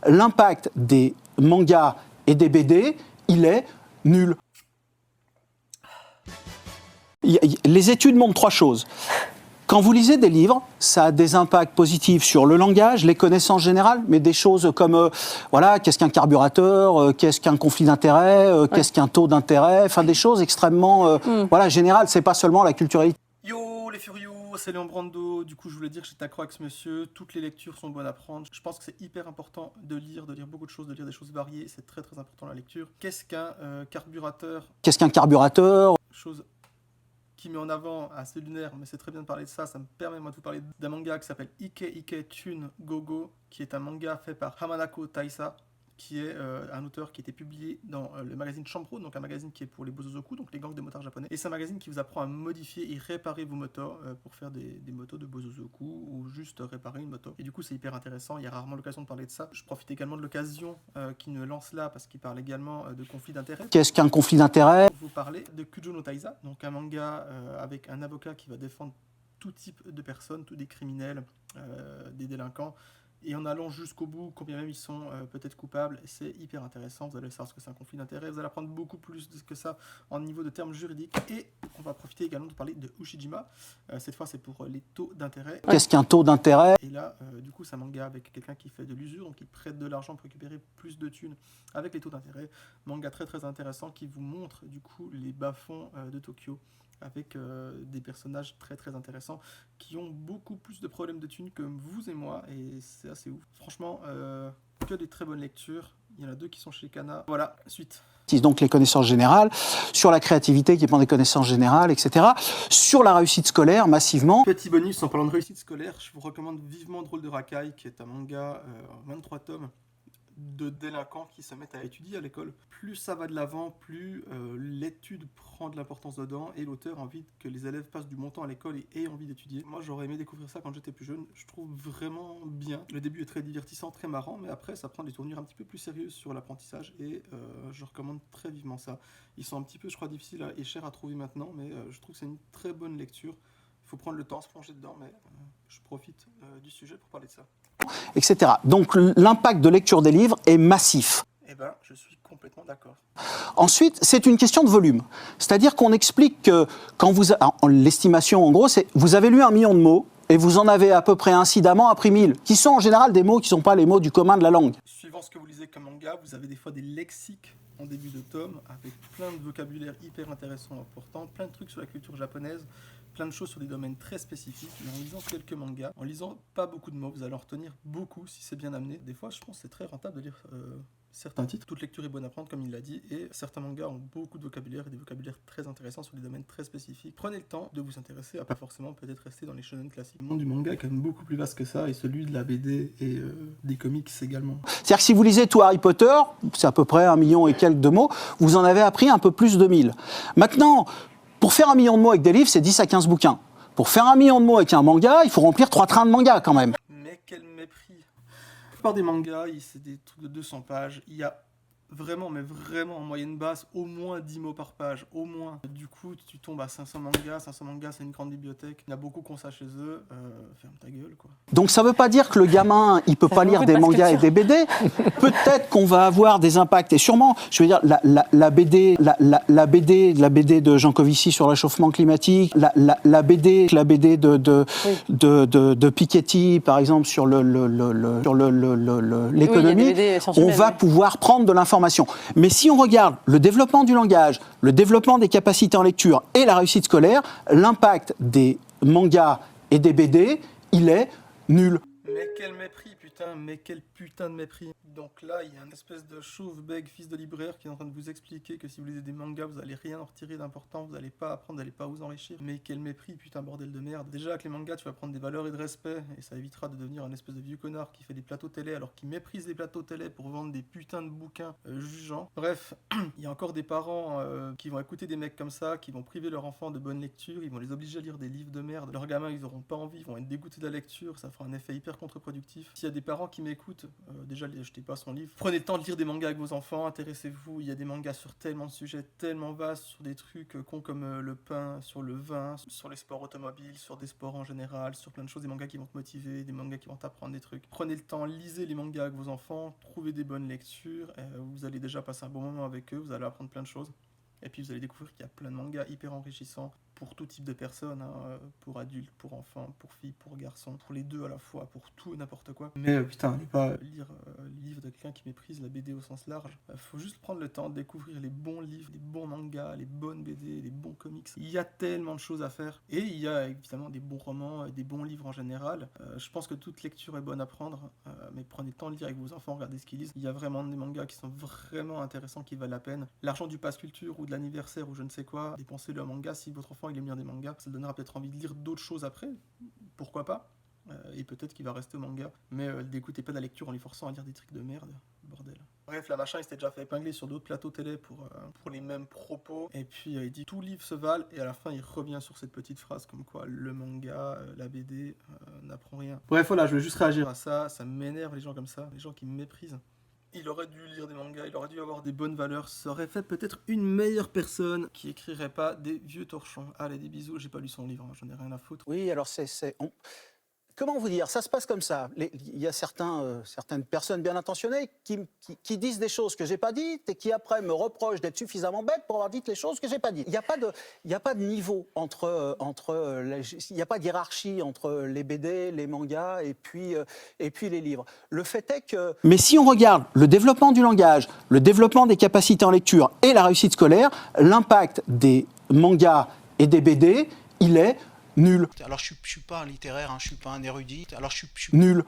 l'impact des mangas et des BD, il est nul. Les études montrent 3 choses. Quand vous lisez des livres, ça a des impacts positifs sur le langage, les connaissances générales, mais des choses comme, voilà, qu'est-ce qu'un carburateur, qu'est-ce qu'un conflit d'intérêt, qu'est-ce qu'un taux d'intérêt, enfin des choses extrêmement voilà, générales, c'est pas seulement la culturalité. Yo les furios, c'est Léon Brando. Du coup, je voulais dire que j'étais accro avec ce monsieur. Toutes les lectures sont bonnes à prendre. Je pense que c'est hyper important de lire beaucoup de choses, de lire des choses variées. C'est très très important la lecture. Qu'est-ce qu'un carburateur? Qu'est-ce qu'un carburateur? Chose qui met en avant assez lunaire, mais c'est très bien de parler de ça. Ça me permet moi de vous parler d'un manga qui s'appelle Ike Ike Tune Gogo, qui est un manga fait par Hamanako Taisa, qui est un auteur qui a été publié dans le magazine Champro, donc un magazine qui est pour les bozozoku, donc les gangs de motards japonais. Et c'est un magazine qui vous apprend à modifier et réparer vos motos pour faire des motos de bozozoku ou juste réparer une moto. Et du coup, c'est hyper intéressant. Il y a rarement l'occasion de parler de ça. Je profite également de l'occasion qui nous lance là parce qu'il parle également de conflit d'intérêts. Qu'est-ce qu'un conflit d'intérêt? Vous parlez de Kujo no Taisa, donc un manga avec un avocat qui va défendre tout type de personnes, tous des criminels, des délinquants. Et en allant jusqu'au bout, combien même ils sont peut-être coupables, c'est hyper intéressant. Vous allez savoir ce que c'est un conflit d'intérêts. Vous allez apprendre beaucoup plus que ça en niveau de termes juridiques. Et on va profiter également de parler de Ushijima. Cette fois, c'est pour les taux d'intérêt. Qu'est-ce qu'un taux d'intérêt? Et là, du coup, c'est un manga avec quelqu'un qui fait de l'usure, donc il prête de l'argent pour récupérer plus de thunes avec les taux d'intérêt. Manga très très intéressant qui vous montre du coup les bas-fonds de Tokyo, avec des personnages très très intéressants qui ont beaucoup plus de problèmes de thunes que vous et moi, et c'est assez ouf. Franchement, que des très bonnes lectures. Il y en a 2 qui sont chez Kana. Voilà, suite. Donc les connaissances générales, sur la créativité qui dépend des connaissances générales, etc. Sur la réussite scolaire, massivement. Petit bonus, en parlant de réussite scolaire, je vous recommande vivement Drôle de Rakai, qui est un manga en 23 tomes, de délinquants qui se mettent à étudier à l'école. Plus ça va de l'avant, plus l'étude prend de l'importance dedans et l'auteur a envie que les élèves passent du bon temps à l'école et aient envie d'étudier. Moi, j'aurais aimé découvrir ça quand j'étais plus jeune. Je trouve vraiment bien. Le début est très divertissant, très marrant, mais après, ça prend des tournures un petit peu plus sérieuses sur l'apprentissage et je recommande très vivement ça. Ils sont un petit peu, je crois, difficiles et chers à trouver maintenant, mais je trouve que c'est une très bonne lecture. Il faut prendre le temps, se plonger dedans, mais je profite du sujet pour parler de ça. Etc. Donc l'impact de lecture des livres est massif. Eh ben, je suis complètement d'accord. Ensuite, c'est une question de volume. C'est-à-dire qu'on explique que quand vous... L'estimation, en gros, c'est vous avez lu 1 million de mots et vous en avez à peu près incidemment appris 1000, qui sont en général des mots qui ne sont pas les mots du commun de la langue. Suivant ce que vous lisez comme manga, vous avez des fois des lexiques en début de tome avec plein de vocabulaire hyper intéressant, important, plein de trucs sur la culture japonaise, plein de choses sur des domaines très spécifiques. Mais en lisant quelques mangas, en lisant pas beaucoup de mots, vous allez en retenir beaucoup si c'est bien amené. Des fois, je pense que c'est très rentable de lire certains titres. Toute lecture est bonne à prendre, comme il l'a dit, et certains mangas ont beaucoup de vocabulaire et des vocabulaires très intéressants sur des domaines très spécifiques. Prenez le temps de vous intéresser à pas forcément peut-être rester dans les shonen classiques. Le monde du manga est quand même beaucoup plus vaste que ça, et celui de la BD et des comics également. C'est-à-dire que si vous lisez tout Harry Potter, c'est à peu près 1 million et quelques de mots, vous en avez appris un peu plus de 1000. Maintenant, pour faire 1 million de mots avec des livres, c'est 10 à 15 bouquins. Pour faire 1 million de mots avec un manga, il faut remplir 3 trains de manga quand même. Mais quel mépris! La plupart des mangas, c'est des trucs de 200 pages. Il y a vraiment, mais vraiment en moyenne basse, au moins 10 mots par page, au moins. Du coup, tu tombes à 500 mangas. 500 mangas, c'est une grande bibliothèque. Il y en a beaucoup qu'on ça chez eux. Ferme ta gueule, quoi. Donc ça veut pas dire que le gamin, il peut pas lire des mangas et des BD. Peut-être qu'on va avoir des impacts, et sûrement, je veux dire, la BD de Jancovici sur le réchauffement climatique, la BD de Piketty, par exemple, sur l'économie, on va pouvoir prendre de l'information. Mais si on regarde le développement du langage, le développement des capacités en lecture et la réussite scolaire, l'impact des mangas et des BD, il est nul. Mais quel mépris, putain, mais quel putain de mépris. Donc là, il y a une espèce de chauve-bègue, fils de libraire, qui est en train de vous expliquer que si vous lisez des mangas, vous allez rien en retirer d'important, vous allez pas apprendre, vous allez pas vous enrichir. Mais quel mépris, putain, bordel de merde. Déjà, avec les mangas, tu vas prendre des valeurs et de respect, et ça évitera de devenir un espèce de vieux connard qui fait des plateaux télé alors qu'il méprise les plateaux télé pour vendre des putains de bouquins jugeants. Bref, il y a encore des parents qui vont écouter des mecs comme ça, qui vont priver leur enfant de bonne lecture, ils vont les obliger à lire des livres de merde. Leurs gamins, ils auront pas envie, ils vont être dégoûtés de la lecture, ça fera un effet hyper contre-productif. S'il y a des parents qui m'écoutent, déjà ne jetez pas son livre. Prenez le temps de lire des mangas avec vos enfants, intéressez-vous, il y a des mangas sur tellement de sujets, tellement vastes, sur des trucs cons comme le pain, sur le vin, sur les sports automobiles, sur des sports en général, sur plein de choses, des mangas qui vont te motiver, des mangas qui vont t'apprendre des trucs. Prenez le temps, lisez les mangas avec vos enfants, trouvez des bonnes lectures, vous allez déjà passer un bon moment avec eux, vous allez apprendre plein de choses. Et puis vous allez découvrir qu'il y a plein de mangas hyper enrichissants pour tout type de personnes, pour adultes, pour enfants, pour filles, pour garçons, pour les deux à la fois, pour tout et n'importe quoi. Mais putain, allez pas lire le livre de quelqu'un qui méprise la BD au sens large. Faut juste prendre le temps de découvrir les bons livres, les bons mangas, les bonnes BD, les bons comics. Il y a tellement de choses à faire. Et il y a évidemment des bons romans, des bons livres en général. Je pense que toute lecture est bonne à prendre, mais prenez le temps de lire avec vos enfants, regardez ce qu'ils lisent. Il y a vraiment des mangas qui sont vraiment intéressants, qui valent la peine. L'argent du pass culture ou de l'anniversaire ou je ne sais quoi, dépensez-le en manga. Si votre enfant il aime lire des mangas, ça le donnera peut-être envie de lire d'autres choses après, pourquoi pas, et peut-être qu'il va rester au manga, mais n'écoutez pas de la lecture en lui forçant à lire des trucs de merde, bordel. Bref, la machin il s'était déjà fait épingler sur d'autres plateaux télé pour les mêmes propos, et puis il dit tout livre se valent, et à la fin il revient sur cette petite phrase comme quoi le manga, la BD n'apprend rien. Bref voilà, je veux juste réagir à ça, ça m'énerve les gens comme ça, les gens qui me méprisent. Il aurait dû lire des mangas, il aurait dû avoir des bonnes valeurs, ça aurait fait peut-être une meilleure personne qui écrirait pas des vieux torchons. Allez, des bisous, j'ai pas lu son livre, j'en ai rien à foutre. Oui, alors comment vous dire, ça se passe comme ça. Il y a certaines personnes bien intentionnées qui disent des choses que j'ai pas dites et qui après me reprochent d'être suffisamment bête pour avoir dit les choses que j'ai pas dites. Il n'y a pas de niveau il n'y a pas de hiérarchie entre les BD, les mangas et puis les livres. Le fait est que... Mais si on regarde le développement du langage, le développement des capacités en lecture et la réussite scolaire, l'impact des mangas et des BD, il est nul. Alors je suis pas un littéraire, je suis pas un érudit. Alors je suis nul.